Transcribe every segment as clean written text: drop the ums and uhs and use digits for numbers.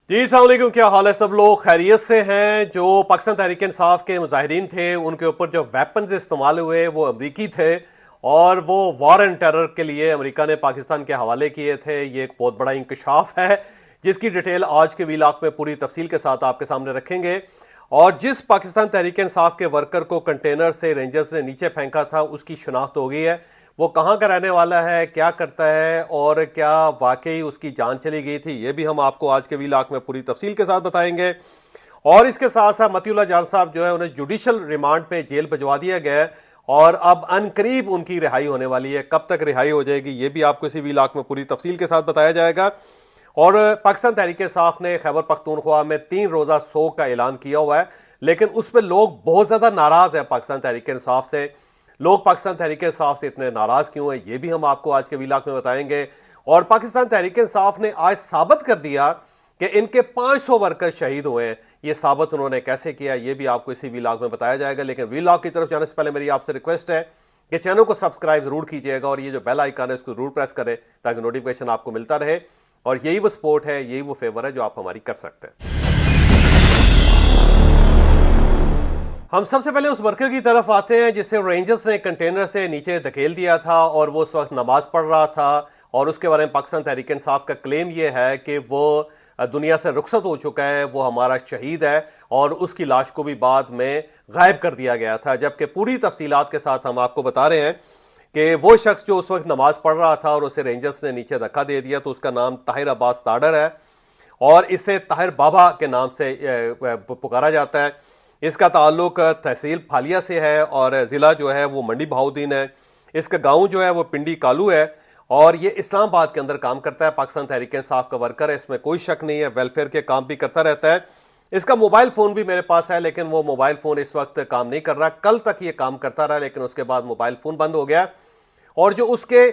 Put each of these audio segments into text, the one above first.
जी अस्सलाम वालेकुम। क्या हाल है? सब लोग खैरियत से हैं? जो पाकिस्तान तहरीक इंसाफ के मुजाहिरीन थे उनके ऊपर जो वेपन्स इस्तेमाल हुए वो अमरीकी थे और वो वॉर एंड टेरर के लिए अमेरिका ने पाकिस्तान के हवाले किए थे। ये एक बहुत बड़ा इंकशाफ है जिसकी डिटेल आज के वीलॉग में पूरी तफसील के साथ आपके सामने रखेंगे। और जिस पाकिस्तान तहरीक इंसाफ के वर्कर को कंटेनर से रेंजर्स ने नीचे फेंका था उसकी शनाख्त हो गई है। वो कहाँ का रहने वाला है, क्या करता है और क्या वाकई उसकी जान चली गई थी, ये भी हम आपको आज के वीलॉग में पूरी तफसील के साथ बताएंगे। और इसके साथ साथ मतीउल्लाह जान साहब जो है उन्हें जुडिशल रिमांड पे जेल भिजवा दिया गया है और अब अनकरीब उनकी रिहाई होने वाली है। कब तक रिहाई हो जाएगी ये भी आपको इसी वीलॉग में पूरी तफसील के साथ बताया जाएगा। और पाकिस्तान तहरीक इंसाफ ने खैबर पख्तूनख्वा में 3 रोजा सोग का ऐलान किया हुआ है, लेकिन उस पर लोग बहुत ज्यादा नाराज है। पाकिस्तान तहरीक इंसाफ से लोग पाकिस्तान तहरीक इंसाफ से इतने नाराज क्यों है ये भी हम आपको आज के वीलॉग में बताएंगे। और पाकिस्तान तहरीक इंसाफ ने आज साबित कर दिया कि इनके 500 वर्कर शहीद हुए हैं। ये साबित उन्होंने कैसे किया ये भी आपको इसी वीलॉग में बताया जाएगा। लेकिन वीलॉग की तरफ जाने से पहले मेरी आपसे रिक्वेस्ट है कि चैनल को सब्सक्राइब जरूर कीजिएगा और ये जो बेल आइकन है उसको जरूर प्रेस करें ताकि नोटिफिकेशन आपको मिलता रहे। और यही वो सपोर्ट है, यही वो फेवर है जो आप हमारी कर सकते हैं। हम सबसे पहले उस वर्कर की तरफ आते हैं जिसे रेंजर्स ने कंटेनर से नीचे धकेल दिया था और वो उस वक्त नमाज पढ़ रहा था। और उसके बारे में पाकिस्तान तहरीक इंसाफ का क्लेम ये है कि वो दुनिया से रुखसत हो चुका है, वो हमारा शहीद है और उसकी लाश को भी बाद में गायब कर दिया गया था। जबकि पूरी तफसीलात के साथ हम आपको बता रहे हैं कि वो शख्स जो उस वक्त नमाज पढ़ रहा था और उसे रेंजर्स ने नीचे धक्का दे दिया तो उसका नाम ताहिर अब्बास ताडर है और इसे ताहिर बाबा के नाम से पुकारा जाता है। इसका ताल्लुक तहसील फालिया से है और ज़िला जो है वो मंडी बहाउद्दीन है। इसका गांव जो है वो पिंडी कालू है और ये इस्लामाबाद के अंदर काम करता है। पाकिस्तान तहरीक इंसाफ का वर्कर है, इसमें कोई शक नहीं है। वेलफेयर के काम भी करता रहता है। इसका मोबाइल फ़ोन भी मेरे पास है लेकिन वो मोबाइल फ़ोन इस वक्त काम नहीं कर रहा। कल तक ये काम करता रहा लेकिन उसके बाद मोबाइल फ़ोन बंद हो गया और जो उसके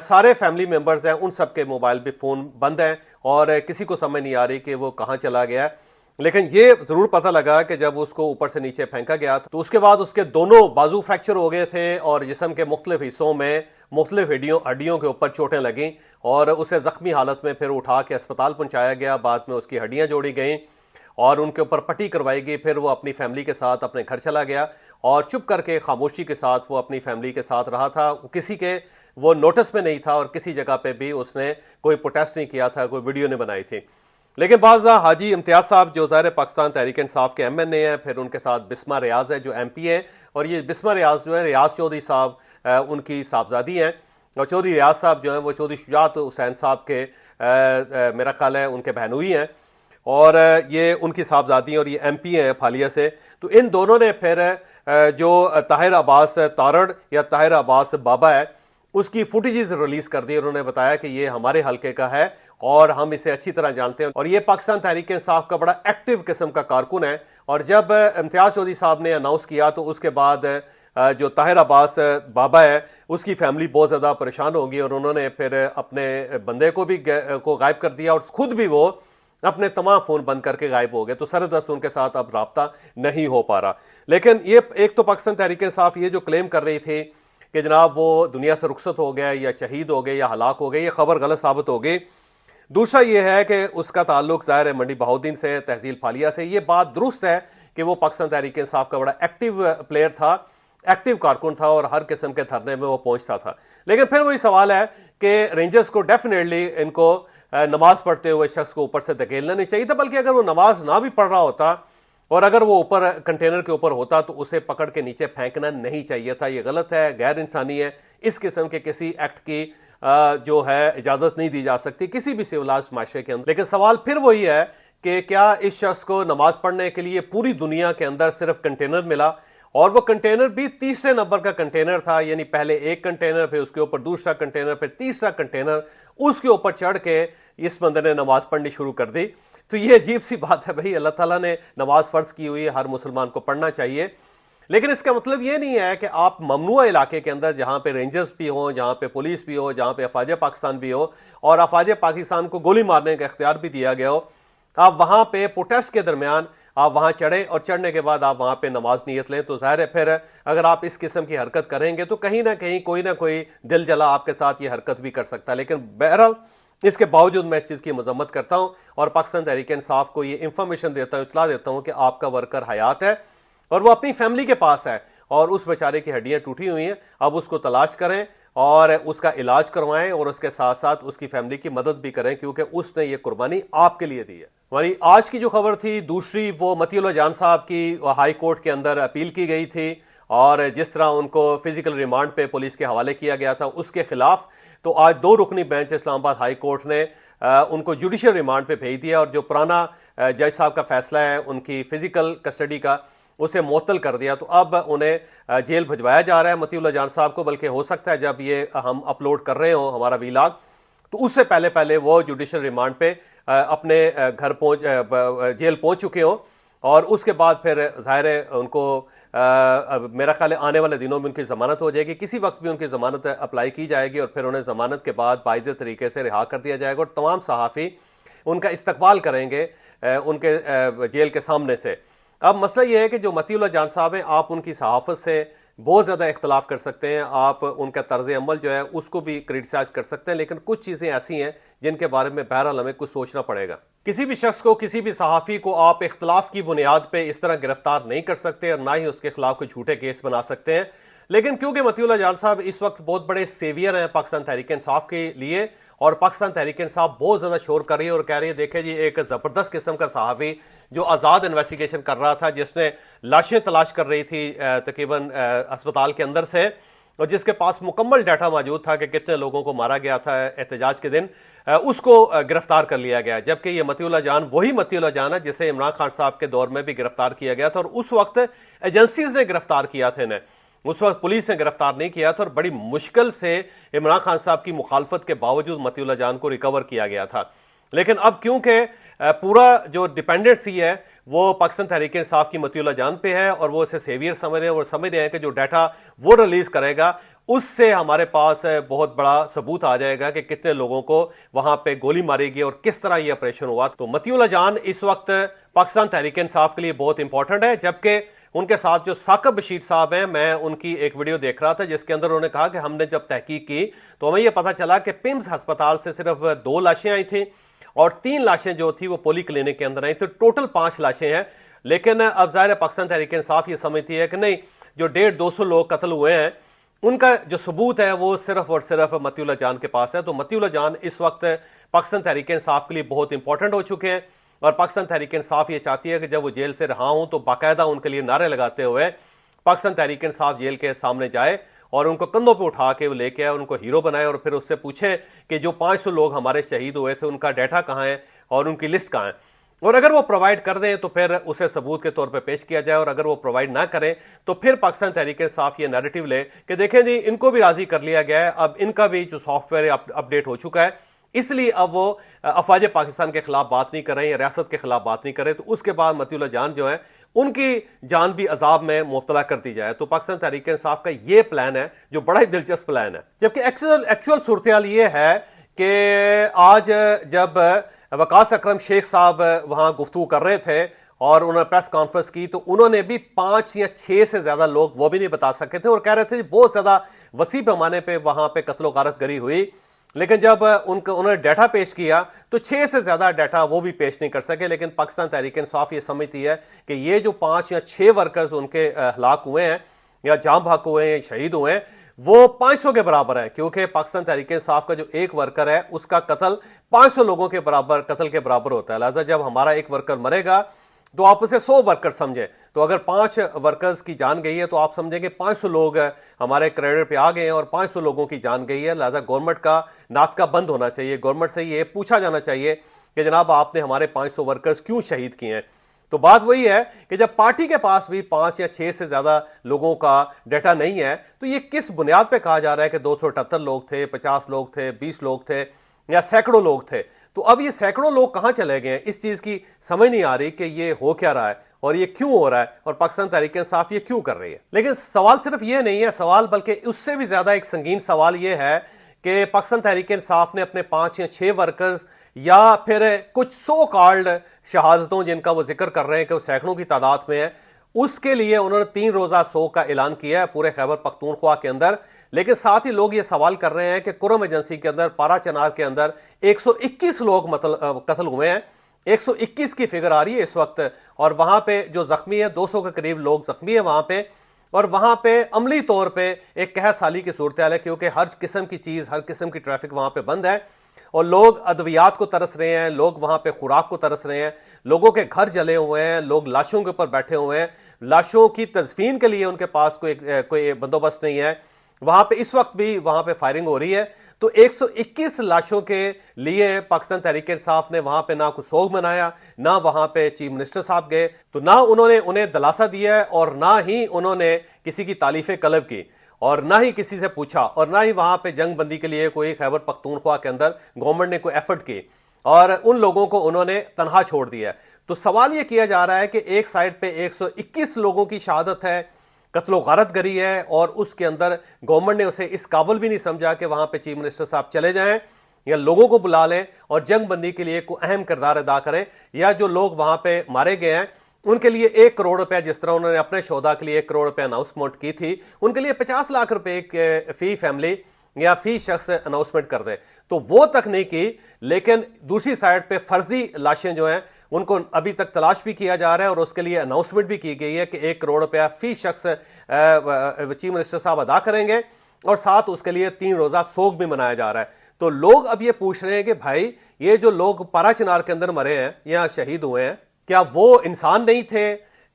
सारे फैमिली मेंबर्स हैं उन सबके मोबाइल भी फ़ोन बंद हैं और किसी को समझ नहीं आ रही कि वो कहाँ चला गया। लेकिन ये जरूर पता लगा कि जब उसको ऊपर से नीचे फेंका गया तो उसके बाद उसके दोनों बाजू फ्रैक्चर हो गए थे और जिस्म के मुख्तलिफ हिस्सों में मुख्तलिफ हड्डियों के ऊपर चोटें लगीं और उसे जख्मी हालत में फिर उठा के अस्पताल पहुंचाया गया। बाद में उसकी हड्डियां जोड़ी गईं और उनके ऊपर पट्टी करवाई गई। फिर वो अपनी फैमिली के साथ अपने घर चला गया और चुप करके खामोशी के साथ वो अपनी फैमिली के साथ रहा था। किसी के वो नोटिस में नहीं था और किसी जगह पे भी उसने कोई प्रोटेस्ट नहीं किया था, कोई वीडियो नहीं बनाई थी। लेकिन बाज़ हाजी इम्तियाज साहब जो ज़ाहिर पाकिस्तान तहरीक इंसाफ के MNA हैं, फिर उनके साथ बिस्मा रियाज है जो MP है और ये बिस्मा रियाज जो है रियाज चौधरी साहब उनकी साहबजादी हैं और चौधरी रियाज साहब जो हैं वो चौधरी शुजात हुसैन साहब के मेरा ख्याल है उनके बहनोई हैं और ये उनकी साहबजादी हैं और ये MP हैं फालिया से। तो इन दोनों ने फिर जो ताहिर अब्बास तारड़ या ताहिर अब्बास बाबा है उसकी फुटेजेस रिलीज कर दी। उन्होंने बताया कि ये हमारे हल्के का है और हम इसे अच्छी तरह जानते हैं और ये पाकिस्तान तहरीक इंसाफ का बड़ा एक्टिव किस्म का कारकुन है। और जब इम्तियाज चौधरी साहब ने अनाउंस किया तो उसके बाद जो ताहिर अब्बास बाबा है उसकी फैमिली बहुत ज़्यादा परेशान होगी और उन्होंने फिर अपने बंदे को भी गायब कर दिया और खुद भी वो अपने तमाम फ़ोन बंद करके गायब हो गए। तो सरदस्त उनके साथ अब रब्ता नहीं हो पा रहा। लेकिन ये एक तो पाकिस्तान तहरीक इंसाफ ये जो क्लेम कर रही थी कि जनाब वो दुनिया से रुखसत हो गया या शहीद हो गए या हलाक हो गए, ये खबर गलत साबित हो गई। दूसरा ये है कि उसका ताल्लुक ज़ाहिर है मंडी बहाउद्दीन से, तहसील फालिया से। ये बात दुरुस्त है कि वो पाकिस्तान तहरीक इंसाफ का बड़ा एक्टिव प्लेयर था, एक्टिव कारकुन था और हर किस्म के धरने में वो पहुंचता था। लेकिन फिर वही सवाल है कि रेंजर्स को डेफिनेटली इनको नमाज पढ़ते हुए शख्स को ऊपर से धकेलना नहीं चाहिए था, बल्कि अगर वो नमाज ना भी पढ़ रहा होता और अगर वो ऊपर कंटेनर के ऊपर होता तो उसे पकड़ के नीचे फेंकना नहीं चाहिए था। ये गलत है, गैर इंसानी है। इस किस्म के किसी एक्ट की जो है इजाजत नहीं दी जा सकती किसी भी सिविलाइज्ड माशरे के अंदर। लेकिन सवाल फिर वही है कि क्या इस शख्स को नमाज पढ़ने के लिए पूरी दुनिया के अंदर सिर्फ कंटेनर मिला और वो कंटेनर भी तीसरे नंबर का कंटेनर था, यानी पहले एक कंटेनर फिर उसके ऊपर दूसरा कंटेनर फिर तीसरा कंटेनर, उसके ऊपर चढ़ के इस बंदे ने नमाज पढ़नी शुरू कर दी। तो ये अजीब सी बात है भाई। अल्लाह ताला ने नमाज फर्ज की हुई है, हर मुसलमान को पढ़ना चाहिए। लेकिन इसका मतलब ये नहीं है कि आप ममनुआ इलाके के अंदर जहां पे रेंजर्स भी हो, जहां पे पुलिस भी हो, जहां पे अफवाज पाकिस्तान भी हो और अफवाज पाकिस्तान को गोली मारने का इख्तियार भी दिया गया हो, आप वहां पे प्रोटेस्ट के दरमियान आप वहां चढ़े और चढ़ने के बाद आप वहां पे नमाज नियत लें तो जाहिर है फिर अगर आप इस किस्म की हरकत करेंगे तो कहीं ना कहीं कोई ना कोई दिल जला आपके साथ ये हरकत भी कर सकता है। लेकिन बहरहाल इसके बावजूद मैं इस चीज़ की मजम्मत करता हूं और पाकिस्तान तहरीक इंसाफ को ये इंफॉर्मेशन देता हूं, इतला देता हूं कि आपका वर्कर हयात है और वो अपनी फैमिली के पास है और उस बेचारे की हड्डियां टूटी हुई हैं, अब उसको तलाश करें और उसका इलाज करवाएं और उसके साथ साथ उसकी फैमिली की मदद भी करें, क्योंकि उसने ये कुर्बानी आपके लिए दी है। हमारी आज की जो खबर थी दूसरी, वो मतीउल्लाह जान साहब की हाई कोर्ट के अंदर अपील की गई थी और जिस तरह उनको फिजिकल रिमांड पे पुलिस के हवाले किया गया था उसके खिलाफ तो आज 2 रुकनी बेंच इस्लामाबाद हाई कोर्ट ने उनको जुडिशियल रिमांड पे भेज दिया और जो पुराना जज साहब का फैसला है उनकी फिजिकल कस्टडी का, उसे मुअत्तल कर दिया। तो अब उन्हें जेल भिजवाया जा रहा है मतीउल्लाह जान साहब को, बल्कि हो सकता है जब ये हम अपलोड कर रहे हो हमारा वीलॉग तो उससे पहले पहले वो जुडिशियल रिमांड पे अपने घर जेल पहुंच चुके हो और उसके बाद फिर जाहिर है उनको मेरा ख्याल है आने वाले दिनों में उनकी जमानत हो जाएगी, किसी वक्त भी उनकी जमानत अप्लाई की जाएगी और फिर उन्हें जमानत के बाद बाइज़ तरीके से रिहा कर दिया जाएगा और तमाम सहाफ़ी उनका इस्तकबाल करेंगे उनके जेल के सामने से। अब मसला यह है कि जो मतीउल्लाह जान साहब हैं, आप उनकी सहाफ़त से बहुत ज़्यादा इख्तलाफ कर सकते हैं, आप उनका तर्ज अमल जो है उसको भी क्रिटिसाइज कर सकते हैं, लेकिन कुछ चीज़ें ऐसी हैं जिनके बारे में बहरहाल हमें कुछ सोचना पड़ेगा। किसी भी शख्स को, किसी भी सहाफ़ी को आप इख्तलाफ की बुनियाद पर इस तरह गिरफ्तार नहीं कर सकते और ना ही उसके खिलाफ कोई झूठे केस बना सकते हैं। लेकिन क्योंकि मतीउल्लाह जान साहब इस वक्त बहुत बड़े सेवियर हैं पाकिस्तान तहरीक इंसाफ के लिए और पाकिस्तान तहरीक इंसाफ बहुत ज़्यादा शोर कर रही है और कह रही है देखे जी एक ज़बरदस्त किस्म का सहाफ़ी जो आज़ाद इन्वेस्टिगेशन कर रहा था, जिसने लाशें तलाश कर रही थी तकरीबन अस्पताल के अंदर से और जिसके पास मुकम्मल डाटा मौजूद था कि कितने लोगों को मारा गया था एहतजाज के दिन, उसको गिरफ्तार कर लिया गया। जबकि ये मतीउल्लाह जान वही मतीउल्लाह जान है जिसे इमरान खान साहब के दौर में भी गिरफ्तार किया गया था और उस वक्त एजेंसीज ने गिरफ्तार किया था इन्हें, उस वक्त पुलिस ने गिरफ्तार नहीं किया था और बड़ी मुश्किल से इमरान खान साहब की मुखालफत के बावजूद मतीउल्लाह जान को रिकवर किया गया था। लेकिन अब क्योंकि पूरा जो डिपेंडेंसी है वो पाकिस्तान तहरीक इंसाफ की मतीउल्लाह जान पे है और वो इसे सेवियर समझ रहे हैं और समझ रहे हैं कि जो डाटा वो रिलीज करेगा उससे हमारे पास बहुत बड़ा सबूत आ जाएगा कि कितने लोगों को वहां पे गोली मारी गई और किस तरह ये ऑपरेशन हुआ। तो मतीउल्लाह जान इस वक्त पाकिस्तान तहरीक इंसाफ के लिए बहुत इंपॉर्टेंट है, जबकि उनके साथ जो साकिब बशीर साहब हैं, मैं उनकी एक वीडियो देख रहा था जिसके अंदर उन्होंने कहा कि हमने जब तहकीक की तो हमें यह पता चला कि पिम्स अस्पताल से सिर्फ 2 लाशें आई थी और 3 लाशें जो थी वो पोली क्लिनिक के अंदर आई थी, टोटल 5 लाशें हैं। लेकिन अब जाहिर है पाकिस्तान तहरीक इंसाफ ये समझती है कि नहीं, जो 150-200 लोग कत्ल हुए हैं उनका जो सबूत है वो सिर्फ और सिर्फ मतीउल्लाह जान के पास है। तो मतीउल्लाह जान इस वक्त पाकिस्तान तहरीक इंसाफ के लिए बहुत इंपॉर्टेंट हो चुके हैं और पाकिस्तान तहरीक इंसाफ ये चाहती है कि जब वो जेल से रहा हूं तो बाकायदा उनके लिए नारे लगाते हुए पाकिस्तान तहरीक इंसाफ जेल के सामने जाए और उनको कंधों पे उठा के वो लेके आए, उनको हीरो बनाए और फिर उससे पूछे कि जो 500 लोग हमारे शहीद हुए थे उनका डाटा कहाँ है और उनकी लिस्ट कहाँ है, और अगर वो प्रोवाइड कर दें तो फिर उसे सबूत के तौर पे पेश किया जाए और अगर वो प्रोवाइड ना करें तो फिर पाकिस्तान तहरीक इंसाफ ये नैरेटिव ले कि देखें जी इनको भी राजी कर लिया गया है, अब इनका भी जो सॉफ्टवेयर अपडेट हो चुका है, इसलिए अब वो अफवाज पाकिस्तान के खिलाफ बात नहीं कर रहे हैं, रियासत के खिलाफ बात नहीं कर रहे। तो उसके बाद मतीउल्लाह जान जो है उनकी जान भी अजाब में मुब्तला कर दी जाए। तो पाकिस्तान तहरीक इंसाफ का ये प्लान है जो बड़ा ही दिलचस्प प्लान है। जबकि एक्चुअल सूरत ये है कि आज जब वकास अकरम शेख साहब वहां गुफ्तगू कर रहे थे और उन्होंने प्रेस कॉन्फ्रेंस की तो उन्होंने भी 5 या 6 से ज्यादा लोग वो भी नहीं बता सके थे और कह रहे थे बहुत ज्यादा वसी पैमाने पे वहां पे कत्लो गारत गरी हुई। लेकिन जब उन्होंने डाटा पेश किया तो 6 से ज्यादा डाटा वो भी पेश नहीं कर सके। लेकिन पाकिस्तान तहरीक इंसाफ ये समझती है कि ये जो 5 या 6 वर्कर्स उनके हलाक हुए हैं या जाम बहक हुए हैं, शहीद हुए हैं, वो 500 के बराबर है, क्योंकि पाकिस्तान तहरीक इंसाफ का जो एक वर्कर है उसका कत्ल 500 लोगों के बराबर कत्ल के बराबर होता है। लिहाजा जब हमारा एक वर्कर मरेगा तो आप उसे 100 वर्कर समझे, तो अगर 5 वर्कर्स की जान गई है तो आप समझेंगे 500 लोग हमारे क्रेडिट पे आ गए हैं और 500 लोगों की जान गई है। लिहाजा गवर्नमेंट का नाटका बंद होना चाहिए, गवर्नमेंट से ये पूछा जाना चाहिए कि जनाब आपने हमारे 500 वर्कर्स क्यों शहीद किए हैं। तो बात वही है कि जब पार्टी के पास भी 5 या 6 से ज्यादा लोगों का डाटा नहीं है तो ये किस बुनियाद पे कहा जा रहा है कि 278 लोग थे, 50 लोग थे, 20 लोग थे या सैकड़ों लोग थे। तो अब ये सैकड़ों लोग कहां चले गए हैं, इस चीज की समझ नहीं आ रही कि ये हो क्या रहा है और ये क्यों हो रहा है और पाकिस्तान तहरीक इंसाफ ये क्यों कर रही है। लेकिन सवाल सिर्फ ये नहीं है, सवाल बल्कि उससे भी ज्यादा एक संगीन सवाल ये है कि पाकिस्तान तहरीक इंसाफ ने अपने 5 या 6 वर्कर्स या फिर कुछ सो कॉल्ड शहादतों जिनका वो जिक्र कर रहे हैं कि वो सैकड़ों की तादाद में है, उसके लिए उन्होंने 3 रोजा शोक का ऐलान किया है पूरे खैबर पख्तूनख्वा के अंदर। लेकिन साथ ही लोग ये सवाल कर रहे हैं कि कुरम एजेंसी के अंदर, पारा चनार के अंदर 121 लोग कत्ल हुए हैं। 121 की फिगर आ रही है इस वक्त, और वहां पे जो जख्मी है 200 के करीब लोग जख्मी है वहां पे। और वहां पे अमली तौर पे एक कहत साली की सूरत हाल है, क्योंकि हर किस्म की चीज, हर किस्म की ट्रैफिक वहां पे बंद है और लोग अद्वियात को तरस रहे हैं, लोग वहां पे खुराक को तरस रहे हैं, लोगों के घर जले हुए हैं, लोग लाशों के ऊपर बैठे हुए हैं, लाशों की तदफीन के लिए उनके पास कोई बंदोबस्त नहीं है। वहां पे इस वक्त भी वहां पे फायरिंग हो रही है। तो 121 लाशों के लिए पाकिस्तान तहरीक इंसाफ ने वहां पे ना कुछ सोग मनाया, ना वहां पे चीफ मिनिस्टर साहब गए, तो ना उन्होंने उन्हें दिलासा दिया है और ना ही उन्होंने किसी की तारीफे कलब की, और ना ही किसी से पूछा, और ना ही वहां पे जंग बंदी के लिए कोई खैबर पख्तूनख्वा के अंदर गवर्नमेंट ने कोई एफर्ट की, और उन लोगों को उन्होंने तनहा छोड़ दिया। तो सवाल यह किया जा रहा है कि एक साइड पे 121 लोगों की शहादत है, कत्लो गारत गरी है, और उसके अंदर गवर्नमेंट ने उसे इस काबिल भी नहीं समझा कि वहां पे चीफ मिनिस्टर साहब चले जाएं या लोगों को बुला लें और जंग बंदी के लिए कोई अहम किरदार अदा करें, या जो लोग वहां पे मारे गए हैं उनके लिए 1 करोड़ रुपया, जिस तरह उन्होंने अपने शोधा के लिए 1 करोड़ रुपया अनाउंसमेंट की थी, उनके लिए 50 लाख रुपए फी फैमिली या फी शख्स अनाउंसमेंट कर दे, तो वो तक नहीं की। लेकिन दूसरी साइड पे फर्जी लाशें जो हैं उनको अभी तक तलाश भी किया जा रहा है, और उसके लिए अनाउंसमेंट भी की गई है कि 1 करोड़ रुपया फी शख्स चीफ मिनिस्टर साहब अदा करेंगे, और साथ उसके लिए 3 रोजा सोग भी मनाया जा रहा है। तो लोग अब ये पूछ रहे हैं कि भाई, ये जो लोग पारा चिनार के अंदर मरे हैं या शहीद हुए हैं, क्या वो इंसान नहीं थे,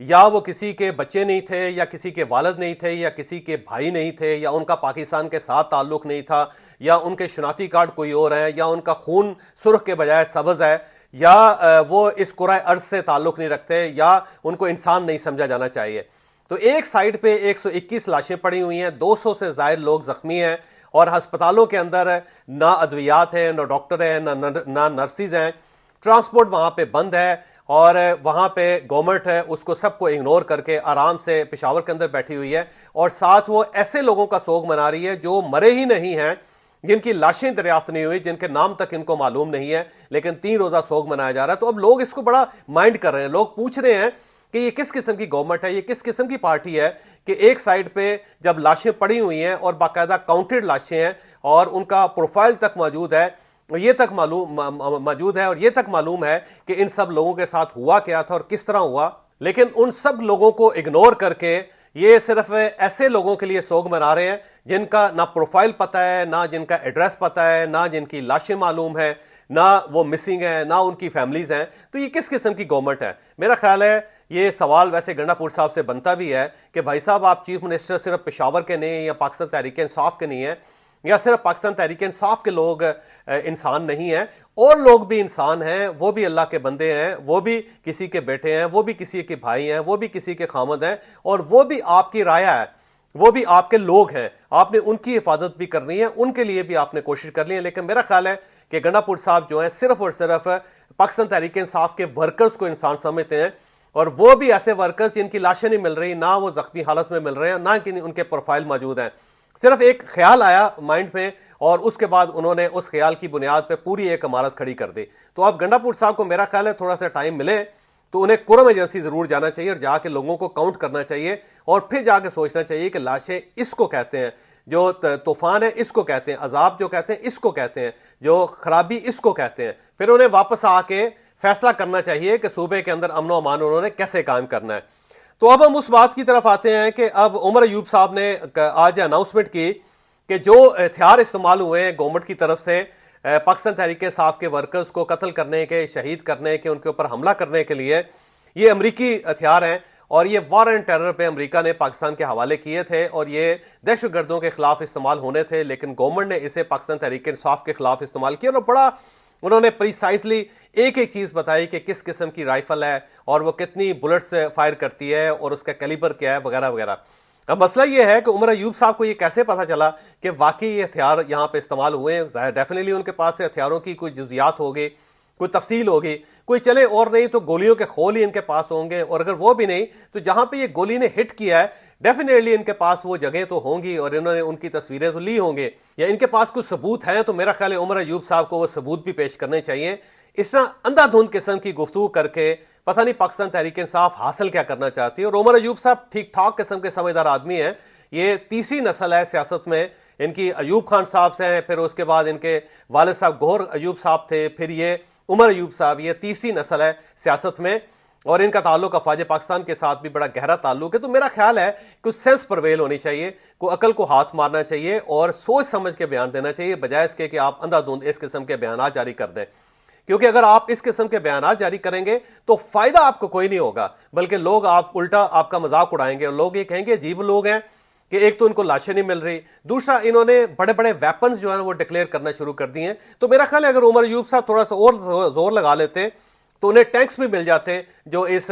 या वो किसी के बच्चे नहीं थे, या किसी के वालिद नहीं थे, या किसी के भाई नहीं थे, या उनका पाकिस्तान के साथ ताल्लुक नहीं था, या उनके शनाती कार्ड कोई और है, या उनका खून सुर्ख के बजाय सब्ज है, या वो इस कुराए अर्ज से ताल्लुक नहीं रखते, या उनको इंसान नहीं समझा जाना चाहिए। तो एक साइड पे 121 लाशें पड़ी हुई हैं, 200 से ज्यादा लोग जख्मी हैं, और अस्पतालों के अंदर ना अद्वियात है, ना डॉक्टर है, ना नर्सिस हैं, ट्रांसपोर्ट वहां पे बंद है, और वहां पे गवर्नमेंट है उसको सबको इग्नोर करके आराम से पेशावर के अंदर बैठी हुई है, और साथ वो ऐसे लोगों का सोग मना रही है जो मरे ही नहीं हैं, जिनकी लाशें दरियाफ्त नहीं हुई, जिनके नाम तक इनको मालूम नहीं है, लेकिन 3 रोजा सोग मनाया जा रहा है। तो अब लोग इसको बड़ा माइंड कर रहे हैं, लोग पूछ रहे हैं कि ये किस किस्म की गवर्नमेंट है, ये किस किस्म की पार्टी है कि एक साइड पे जब लाशें पड़ी हुई हैं और बाकायदा काउंटेड लाशें हैं और उनका प्रोफाइल तक मौजूद है, ये तक मौजूद है, और ये तक मालूम है कि इन सब लोगों के साथ हुआ क्या था और किस तरह हुआ, लेकिन उन सब लोगों को इग्नोर करके ये सिर्फ ऐसे लोगों के लिए सोग मना रहे हैं जिनका ना प्रोफाइल पता है, ना जिनका एड्रेस पता है, ना जिनकी लाशें मालूम है, ना वो मिसिंग है, ना उनकी फैमिलीज हैं। तो ये किस किस्म की गवर्नमेंट है? मेरा ख्याल है ये सवाल वैसे गंडापुर साहब से बनता भी है कि भाई साहब, आप चीफ मिनिस्टर सिर्फ पेशावर के नहीं या पाकिस्तान तहरीक इंसाफ के नहीं है, या सिर्फ पाकिस्तान तहरीक इंसाफ के लोग इंसान नहीं है, और लोग भी इंसान हैं, वो भी अल्लाह के बंदे हैं, वो भी किसी के बेटे हैं, वो भी किसी के भाई हैं, वो भी किसी के खामद हैं, और वो भी आपकी राया है, वो भी आपके लोग हैं। आपने उनकी हिफाजत भी करनी है, उनके लिए भी आपने कोशिश करनी है। लेकिन मेरा ख्याल है कि गंडापुर साहब जो है सिर्फ और सिर्फ पाकिस्तान तहरीक इंसाफ के वर्कर्स को इंसान समझते हैं, और वो भी ऐसे वर्कर्स जिनकी लाशें नहीं मिल रही, ना वो जख्मी हालत में मिल रहे हैं, ना कि उनके प्रोफाइल मौजूद हैं। सिर्फ एक ख्याल आया माइंड में, और उसके बाद उन्होंने उस ख्याल की बुनियाद पे पूरी एक इमारत खड़ी कर दी। तो अब गंडापुर साहब को मेरा ख्याल है थोड़ा सा टाइम मिले तो उन्हें कुरम एजेंसी जरूर जाना चाहिए और जाके लोगों को काउंट करना चाहिए, और फिर जाके सोचना चाहिए कि लाशें इसको कहते हैं, जो तूफान है इसको कहते हैं, अजाब जो कहते हैं इसको कहते हैं, जो खराबी इसको कहते हैं। फिर उन्हें वापस आके फैसला करना चाहिए कि सूबे के अंदर अमन और अमान उन्होंने कैसे कायम करना है। तो अब हम उस बात की तरफ आते हैं कि अब उमर अयूब साहब ने आज अनाउंसमेंट की कि जो हथियार इस्तेमाल हुए हैं गवर्नमेंट की तरफ से पाकिस्तान तहरीक इंसाफ के वर्कर्स को कत्ल करने के, शहीद करने के, उनके ऊपर हमला करने के लिए, ये अमरीकी हथियार हैं, और ये वार एंड टेरर पे अमेरिका ने पाकिस्तान के हवाले किए थे, और ये दहशतगर्दों के खिलाफ इस्तेमाल होने थे, लेकिन गवर्नमेंट ने इसे पाकिस्तान तहरीक इंसाफ के खिलाफ इस्तेमाल किया। और बड़ा उन्होंने प्रिसाइसली एक एक चीज बताई कि किस किस्म की राइफल है, और वो कितनी बुलेट्स फायर करती है, और उसका कैलिबर क्या है, वगैरह वगैरह। अब मसला यह है कि उमर अयूब साहब को यह कैसे पता चला कि वाकई ये हथियार यहां पे इस्तेमाल हुए हैं? डेफिनेटली उनके पास से हथियारों की कोई जुजियात होगी, कोई तफसील होगी, कोई चले और नहीं तो गोलियों के खोल ही इनके पास होंगे, और अगर वो भी नहीं तो जहां पे ये गोली ने हिट किया है डेफिनेटली इनके पास वो जगह तो होंगी, और इन्होंने उनकी तस्वीरें तो ली होंगे, या इनके पास कुछ सबूत हैं। तो मेरा ख्याल है उमर अयूब साहब को वो सबूत भी पेश करने चाहिए। इस तरह अंधाधुंध किस्म की गुफ्तगू करके पता नहीं पाकिस्तान तहरीक इंसाफ हासिल क्या करना चाहती है। और उमर अयूब साहब ठीक ठाक किस्म के समझदार आदमी हैं, ये तीसरी नस्ल है सियासत में इनकी अयूब खान साहब से हैं, फिर उसके बाद इनके वालिद साहब गौहर अयूब साहब थे, फिर ये उमर अयूब साहब, ये तीसरी नस्ल है सियासत में, और इनका ताल्लुक अफवाज पाकिस्तान के साथ भी बड़ा गहरा ताल्लुक है। तो मेरा ख्याल है कि सेंस परवेल होनी चाहिए, को अकल को हाथ मारना चाहिए और सोच समझ के बयान देना चाहिए, बजाय इसके कि आप अंधाधुंध इस किस्म के बयान जारी कर दें। क्योंकि अगर आप इस किस्म के बयान जारी करेंगे तो फायदा आपको कोई नहीं होगा, बल्कि लोग आप उल्टा आपका मजाक उड़ाएंगे और लोग ये कहेंगे अजीब लोग हैं कि एक तो इनको लाशें नहीं मिल रही, दूसरा इन्होंने बड़े बड़े वेपन्स जो है वो डिक्लेयर करना शुरू कर दिए हैं। तो मेरा ख्याल है अगर उमर अयूब साहब थोड़ा सा और जोर लगा लेते तो उन्हें टैंक्स भी मिल जाते जो इस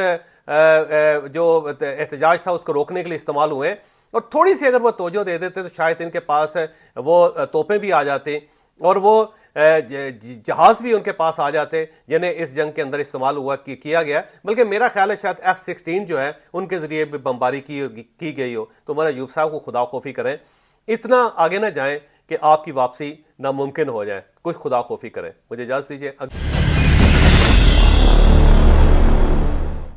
जो एहतजाज था उसको रोकने के लिए इस्तेमाल हुए, और थोड़ी सी अगर वो तवज्जो दे देते तो शायद इनके पास वो तोपें भी आ जाती और वो जहाज भी उनके पास आ जाते जिन्हें इस जंग के अंदर इस्तेमाल हुआ किया गया। बल्कि मेरा ख्याल है शायद F-16 जो है उनके जरिए भी बमबारी की गई हो। तो हमारा अयूब साहब को खुदा खौफी करें, इतना आगे ना जाएं कि आपकी वापसी नामुमकिन हो जाए, कुछ खुदा खौफी करें। मुझे इजाजत दीजिए।